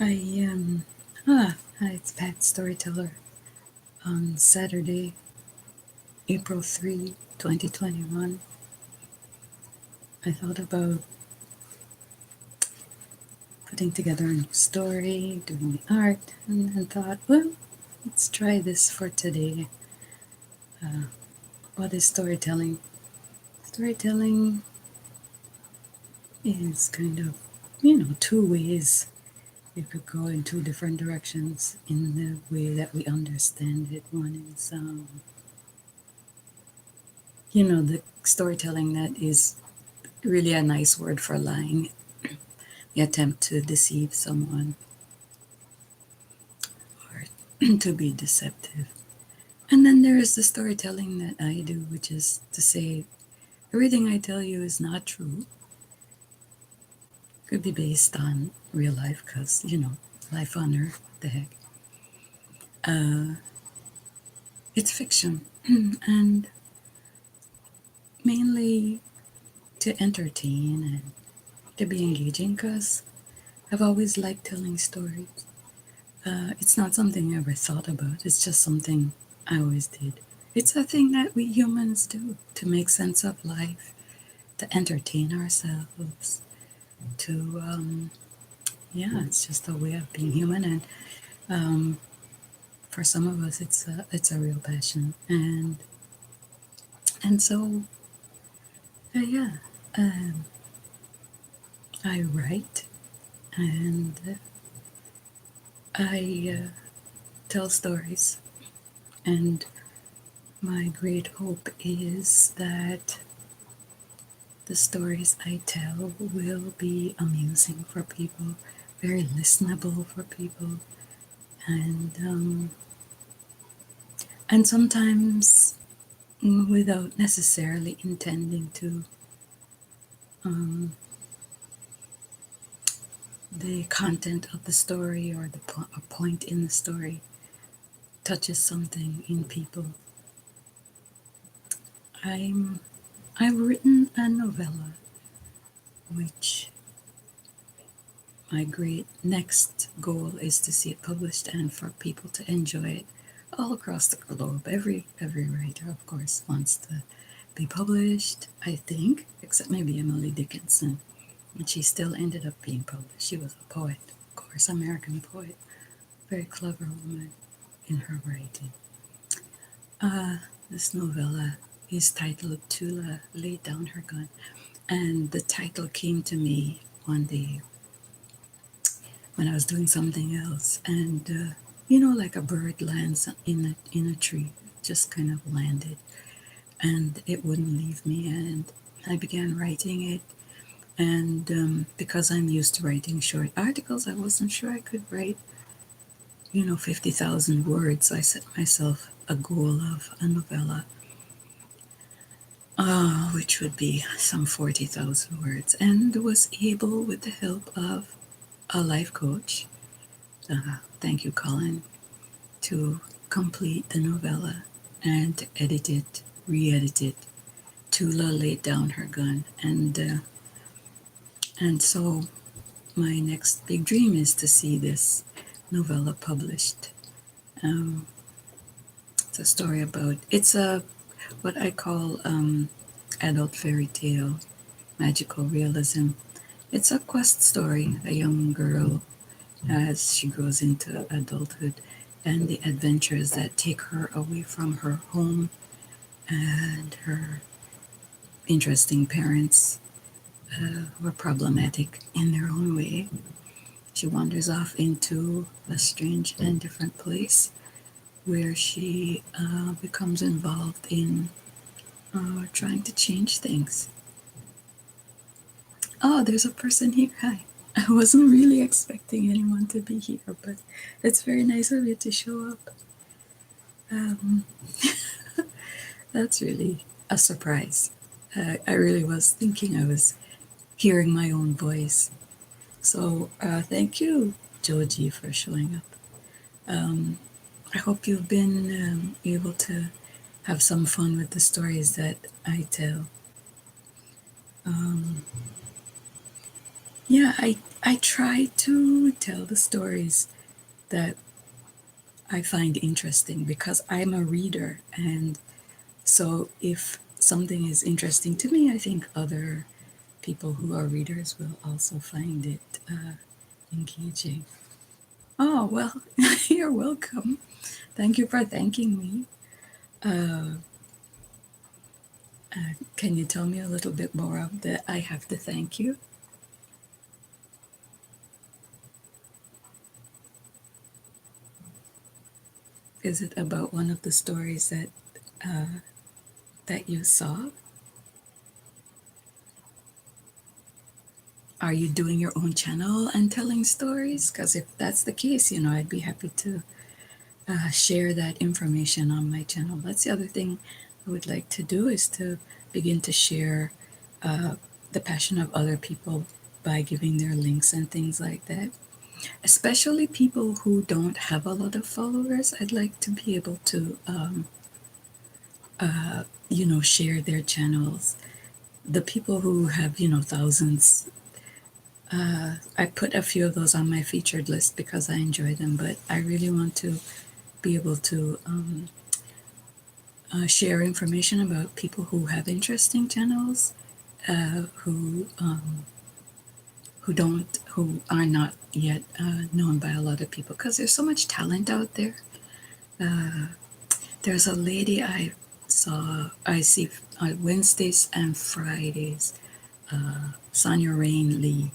I Hi, it's Pat Storyteller. On Saturday, April 3, 2021, I thought about putting together a new story, doing the art, and thought, well, let's try this for today. What is storytelling? Storytelling is kind of, two ways. It could go in two different directions in the way that we understand it. One is, the storytelling that is really a nice word for lying, the attempt to deceive someone or to be deceptive. And then there is the storytelling that I do, which is to say, everything I tell you is not true. Could be based on real life, because, life on earth, what the heck. Uh, it's fiction, and mainly to entertain and to be engaging, because I've always liked telling stories. It's not something I ever thought about, it's just something I always did. It's a thing that we humans do to make sense of life, to entertain ourselves, to, yeah, it's just a way of being human. And um, for some of us, it's a real passion. And so, yeah, um, I write and I tell stories. And my great hope is that the stories I tell will be amusing for people, very listenable for people, and sometimes without necessarily intending to. Um, the content of the story or a point in the story touches something in people. I'm I've written a novella, which my great next goal is to see it published and for people to enjoy it all across the globe. Every writer, of course, wants to be published, I think, except maybe Emily Dickinson, and she still ended up being published. She was a poet, of course, American poet, very clever woman in her writing. This novella is titled Tula Laid Down Her Gun, and the title came to me one day when I was doing something else, and like a bird lands in a tree, just kind of landed, and it wouldn't leave me, and I began writing it. And because I'm used to writing short articles, I wasn't sure I could write, 50,000 words. I set myself a goal of a novella, which would be some 40,000 words, and was able, with the help of a life coach, thank you, Colin, to complete the novella and to edit it, re-edit it. Tula laid down her gun, and so my next big dream is to see this novella published. Um, it's a story about, it's a what I call adult fairy tale, magical realism. It's a quest story, a young girl as she grows into adulthood and the adventures that take her away from her home and her interesting parents were problematic in their own way. She wanders off into a strange and different place where she becomes involved in trying to change things. Oh, there's a person here. Hi. I wasn't really expecting anyone to be here, but it's very nice of you to show up. Um, that's really a surprise. I really was thinking I was hearing my own voice. So thank you, Joji, for showing up. Um, I hope you've been able to have some fun with the stories that I tell. Um, Yeah, I try to tell the stories that I find interesting because I'm a reader, and so if something is interesting to me, I think other people who are readers will also find it engaging. Oh, well, you're welcome. Thank you for thanking me. Uh, can you tell me a little bit more of that I have to thank you? Is it about one of the stories that you saw? Are you doing your own channel and telling stories? Because if that's the case, I'd be happy to share that information on my channel. That's the other thing I would like to do is to begin to share uh, the passion of other people by giving their links and things like that. Especially people who don't have a lot of followers, I'd like to be able to, share their channels. The people who have, thousands, I put a few of those on my featured list because I enjoy them, but I really want to be able to share information about people who have interesting channels, who are not yet known by a lot of people because there's so much talent out there. There's a lady I see on Wednesdays and Fridays, Sonia Rain Lee.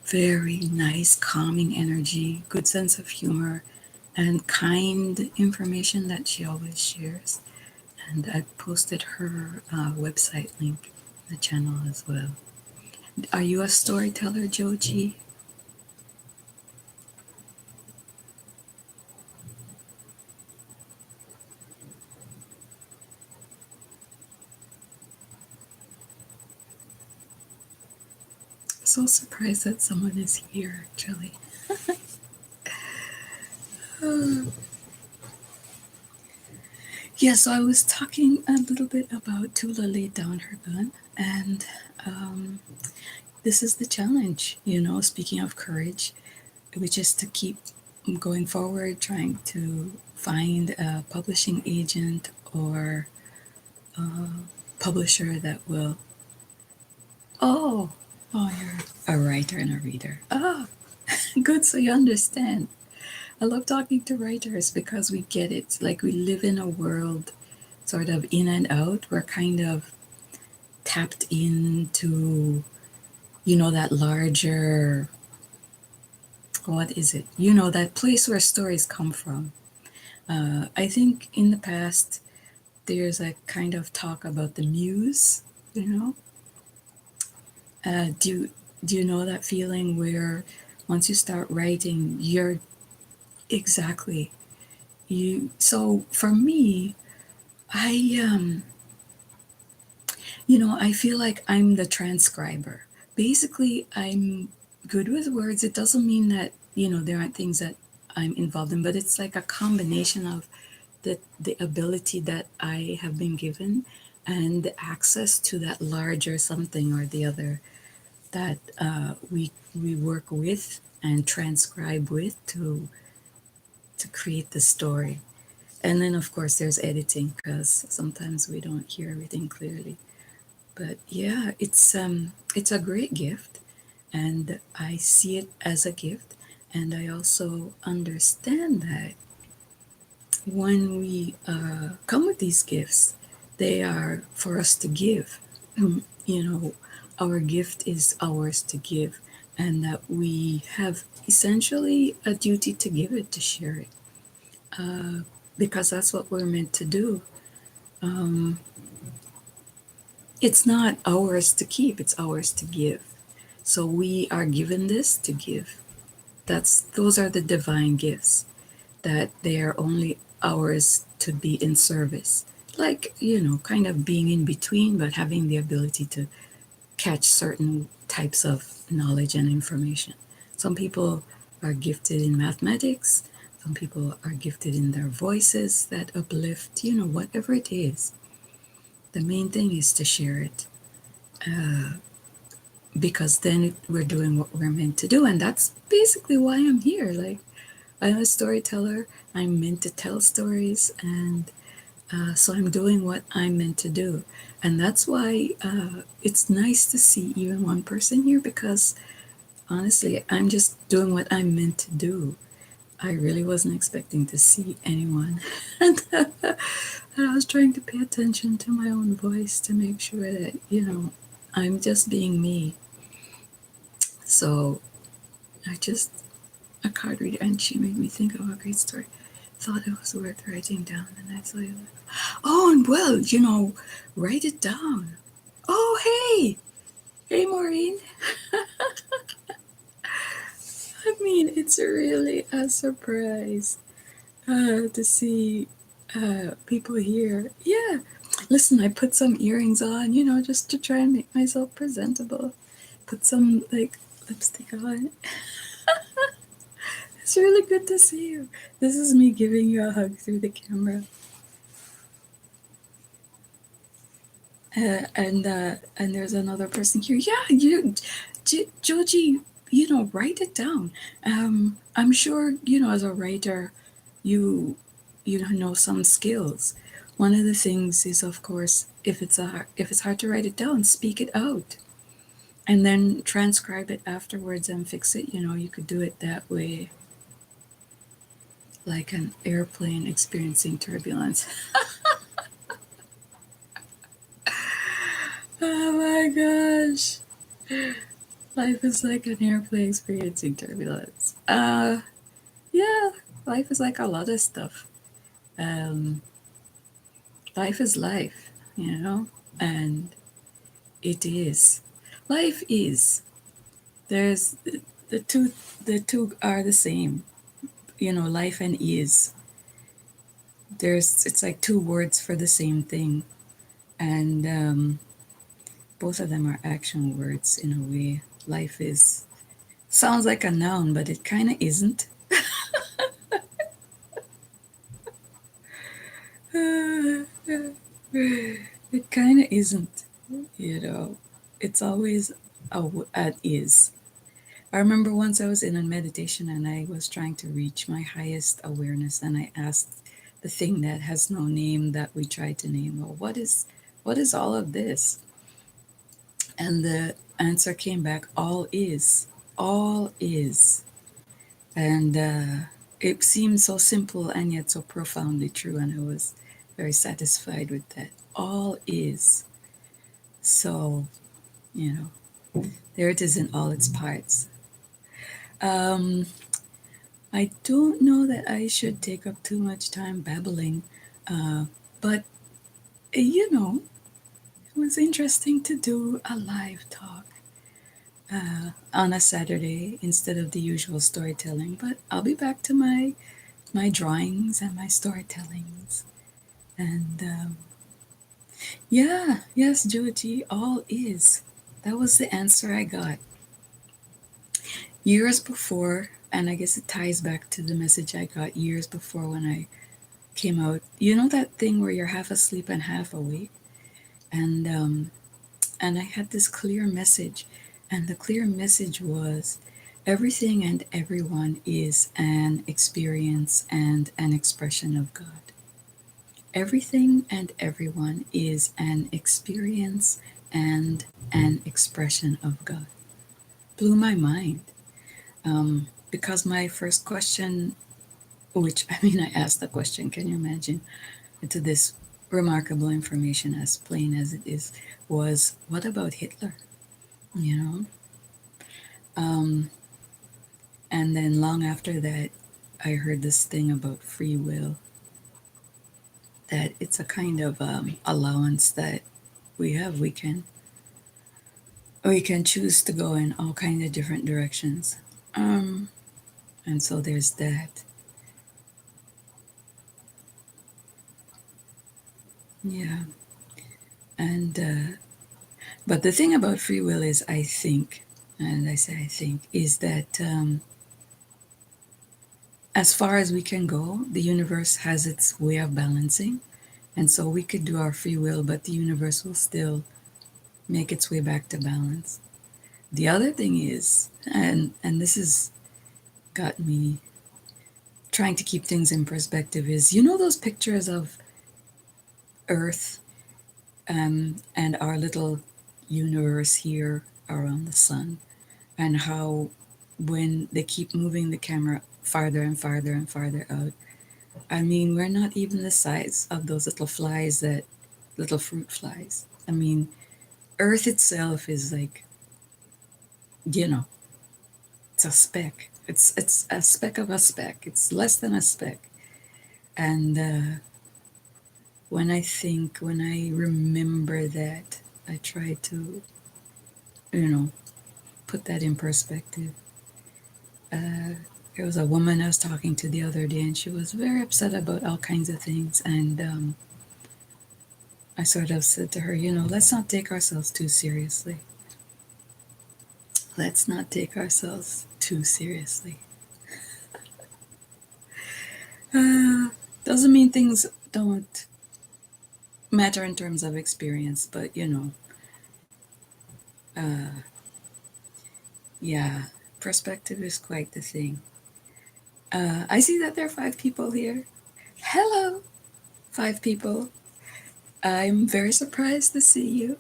Very nice, calming energy, good sense of humor, and kind information that she always shares. And I posted her website link in the channel as well. Are you a storyteller, Joji? So surprised that someone is here, actually. Yeah, so I was talking a little bit about Tula laid down her gun, and um, this is the challenge, speaking of courage, which is to keep going forward, trying to find a publishing agent or publisher that will. Oh, oh, you're a writer and a reader. Oh, good, so you understand. I love talking to writers because we get it. Like we live in a world sort of in and out. We're kind of tapped into, that larger, what is it? That place where stories come from. I think in the past, there's a kind of talk about the muse, you know? Do you know that feeling where once you start writing, you're exactly you? So for me, I I feel like I'm the transcriber. Basically, I'm good with words. It doesn't mean that, there aren't things that I'm involved in, but it's like a combination of the ability that I have been given and the access to that larger something or the other that we work with and transcribe with to create the story. And then of course there's editing because sometimes we don't hear everything clearly. But yeah, it's a great gift, and I see it as a gift, and I also understand that when we come with these gifts, they are for us to give. You know, our gift is ours to give, and that we have essentially a duty to give it, to share it, because that's what we're meant to do. Um, it's not ours to keep, it's ours to give. So we are given this to give. Those are the divine gifts, that they are only ours to be in service. Like, kind of being in between, but having the ability to catch certain types of knowledge and information. Some people are gifted in mathematics, some people are gifted in their voices that uplift, whatever it is. The main thing is to share it. because then we're doing what we're meant to do. And that's basically why I'm here. Like, I'm a storyteller. I'm meant to tell stories, and so I'm doing what I'm meant to do. And that's why it's nice to see even one person here, because honestly, I'm just doing what I'm meant to do. I really wasn't expecting to see anyone. And I was trying to pay attention to my own voice to make sure that, I'm just being me. So I just, a card reader, and she made me think of a great story. Thought it was worth writing down, and I saw you. Oh, and well, write it down. Oh, hey! Hey, Maureen. I mean, it's really a surprise to see people here. Yeah. Listen, I put some earrings on, just to try and make myself presentable. Put some, like, lipstick on. It's really good to see you. This is me giving you a hug through the camera. And there's another person here. Yeah, Joji, write it down. I'm sure, as a writer, you know some skills. One of the things is, of course, if it's hard to write it down, speak it out, and then transcribe it afterwards and fix it. You could do it that way, like an airplane experiencing turbulence. Oh my gosh. Life is like an airplane experiencing turbulence. Yeah, life is like a lot of stuff. Um, Life is life, and it is. Life is. There's the two. The two are the same. Life and is. It's like two words for the same thing, and both of them are action words in a way. Life is sounds like a noun, but it kind of isn't. It kind of isn't, It's always at is. I remember once I was in a meditation and I was trying to reach my highest awareness, and I asked the thing that has no name that we try to name, well, what is all of this? And the answer came back, all is. All is. And it seemed so simple and yet so profoundly true, and I was very satisfied with that. All is. So, there it is in all its parts. I don't know that I should take up too much time babbling, but it was interesting to do a live talk on a Saturday instead of the usual storytelling. But I'll be back to my drawings and my storytellings. And yeah, yes, Joji, all is. That was the answer I got years before, and I guess it ties back to the message I got years before when I came out. You know that thing where you're half asleep and half awake? And I had this clear message, and the clear message was everything and everyone is an experience and an expression of God. Everything and everyone is an experience and an expression of God. Blew my mind. Because my first question, which I asked the question, can you imagine, to this remarkable information as plain as it is, was what about Hitler? You know? And then long after that, I heard this thing about free will, that it's a kind of allowance that we have. We can choose to go in all kinds of different directions. And so there's that. Yeah. And but the thing about free will is, I think, and I say I think, is that as far as we can go, the universe has its way of balancing. And so we could do our free will, but the universe will still make its way back to balance. The other thing is, and this has got me trying to keep things in perspective, is those pictures of Earth and our little universe here around the sun, and how when they keep moving the camera farther and farther and farther out, I mean, we're not even the size of those little flies, that little fruit flies. I mean, Earth itself is like, you know, it's a speck. It's a speck of a speck. It's less than a speck. And when I remember that, I try to, you know, put that in perspective. There was a woman I was talking to the other day, and she was very upset about all kinds of things. And I sort of said to her, let's not take ourselves too seriously. Let's not take ourselves too seriously. Uh, doesn't mean things don't matter in terms of experience, but uh, yeah, perspective is quite the thing. I see that there are 5 people here. Hello, 5 people. I'm very surprised to see you,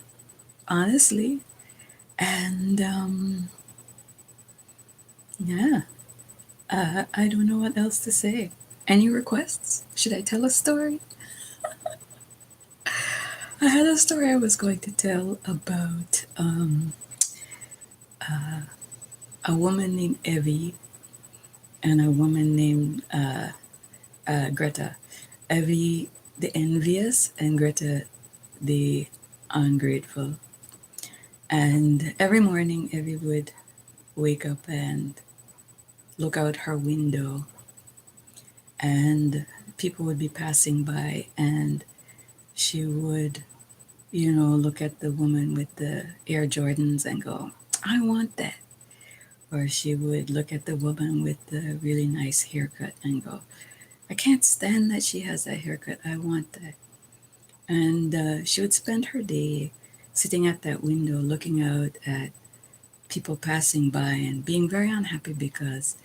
honestly. And yeah, I don't know what else to say. Any requests? Should I tell a story? I had a story I was going to tell about a woman named Evie and a woman named Greta. Evie the envious and Greta the ungrateful. And every morning, Evie would wake up and look out her window, and people would be passing by, and she would, look at the woman with the Air Jordans and go, I want that. Or she would look at the woman with the really nice haircut and go, I can't stand that she has that haircut. I want that. And she would spend her day sitting at that window looking out at people passing by and being very unhappy because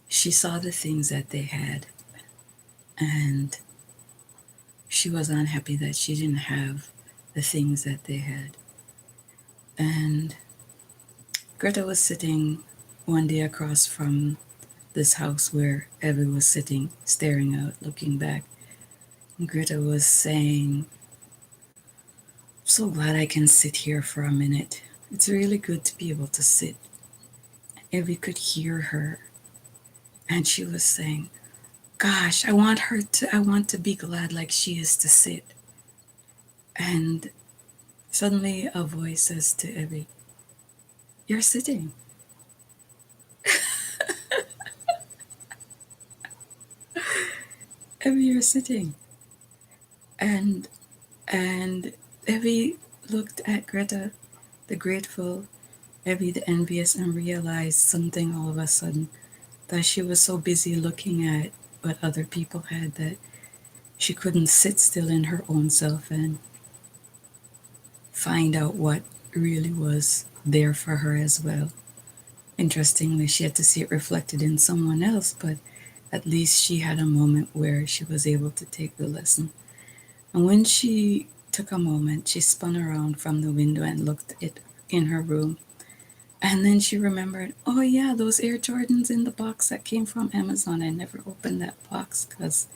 she saw the things that they had, and she was unhappy that she didn't have the things that they had. And Greta was sitting one day across from this house where Evie was sitting, staring out, looking back. And Greta was saying, I'm so glad I can sit here for a minute. It's really good to be able to sit. Evie could hear her, and she was saying, gosh, I want to be glad like she is to sit. And suddenly a voice says to Evie, you're sitting. Evie, you're sitting. And Evie looked at Greta, the grateful, Evie the envious, and realized something all of a sudden, that she was so busy looking at what other people had that she couldn't sit still in her own self and find out what really was there for her as well. Interestingly, she had to see it reflected in someone else, but at least she had a moment where she was able to take the lesson. And when she took a moment, she spun around from the window and looked it in her room. And then she remembered, oh yeah, those Air Jordans in the box that came from Amazon. I never opened that box because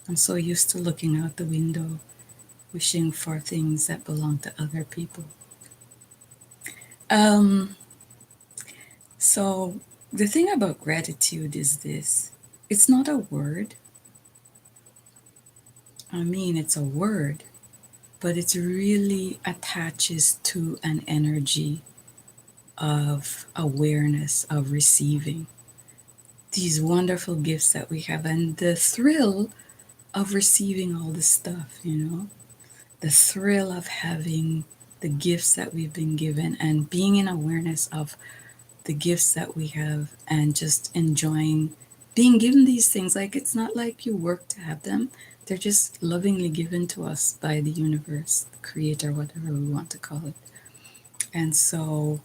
I'm so used to looking out the window, wishing for things that belong to other people. So the thing about gratitude is this. It's not a word. I mean, it's a word, but it really attaches to an energy of awareness, of receiving these wonderful gifts that we have, and the thrill of receiving all this stuff, the thrill of having the gifts that we've been given and being in awareness of the gifts that we have and just enjoying being given these things. Like, it's not like you work to have them, they're just lovingly given to us by the universe, the creator, whatever we want to call it. And so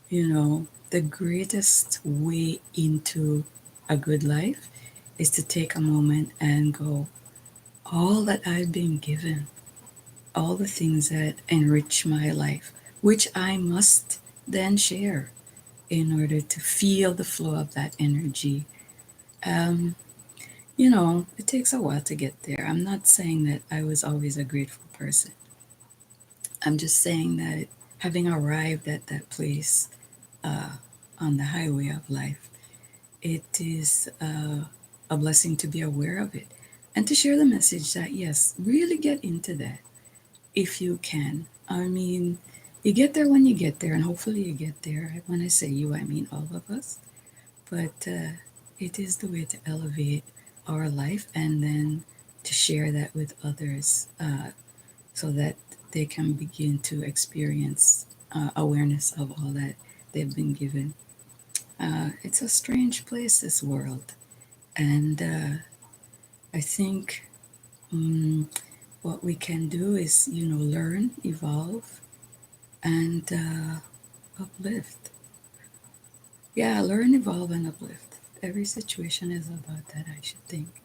The greatest way into a good life is to take a moment and go, all that I've been given, all the things that enrich my life, which I must then share in order to feel the flow of that energy. Um, it takes a while to get there. I'm not saying that I was always a grateful person. I'm just saying that having arrived at that place uh, on the highway of life, it is a blessing to be aware of it and to share the message that, yes, really get into that if you can. I mean, you get there when you get there, and hopefully you get there. When I say you, I mean all of us. But it is the way to elevate our life and then to share that with others so that they can begin to experience awareness of all that they've been given. It's a strange place, this world. And I think what we can do is, learn, evolve, and uplift. Yeah, learn, evolve, and uplift. Every situation is about that, I should think.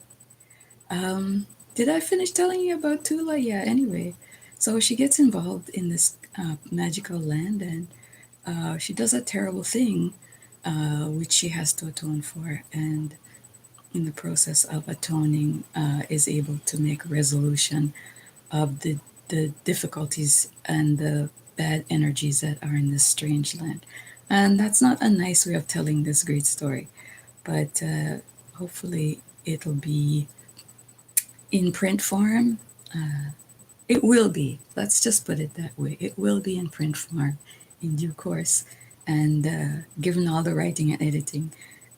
Did I finish telling you about Tula? Yeah, anyway. So she gets involved in this magical land and she does a terrible thing, which she has to atone for. And in the process of atoning, is able to make a resolution of the difficulties and the bad energies that are in this strange land. And that's not a nice way of telling this great story, but hopefully it'll be in print form. It will be, let's just put it that way. It will be in print form in due course. And given all the writing and editing,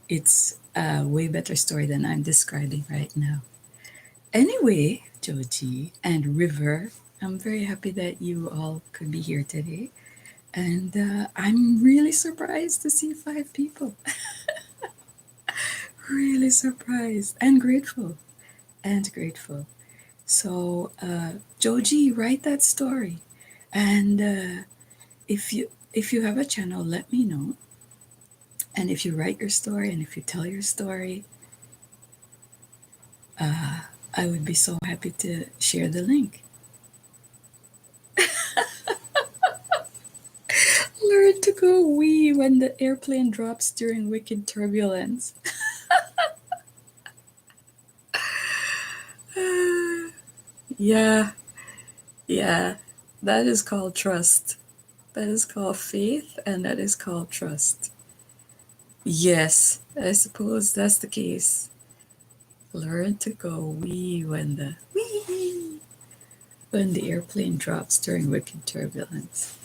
it's a way better story than I'm describing right now. Anyway, Joji and River, I'm very happy that you all could be here today. And I'm really surprised to see 5 people. Really surprised and grateful. And grateful. So, Joji, write that story. And if you have a channel, let me know. And if you write your story and if you tell your story, I would be so happy to share the link. Learn to go wee when the airplane drops during wicked turbulence. Yeah, yeah, that is called trust. That is called faith, and that is called trust. Yes, I suppose that's the case. Learn to go wee when the airplane drops during wicked turbulence.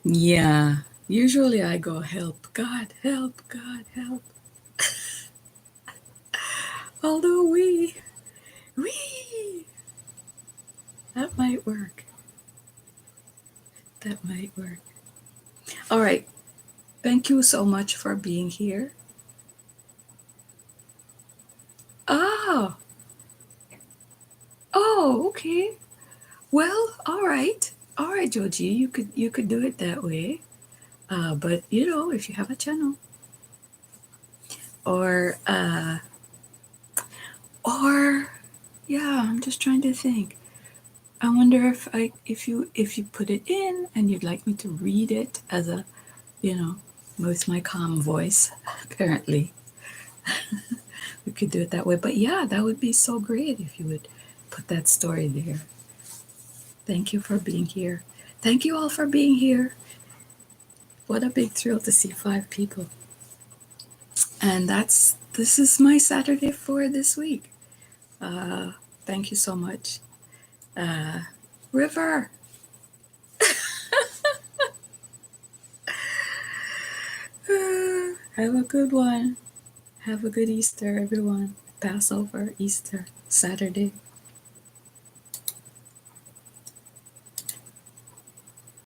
Yeah, usually I go help God, help God, help. Although we, that might work. That might work. All right. Thank you so much for being here. Oh, oh, okay. Well, all right, Joji. You could do it that way. But if you have a channel, or or yeah, I'm just trying to think. I wonder if you put it in and you'd like me to read it as a you know with my calm voice. Apparently, we could do it that way. But yeah, that would be so great if you would put that story there. Thank you for being here. Thank you all for being here. What a big thrill to see 5 people. And this is my Saturday for this week. Thank you so much. River. Have a good one. Have a good Easter, everyone. Passover, Easter, Saturday.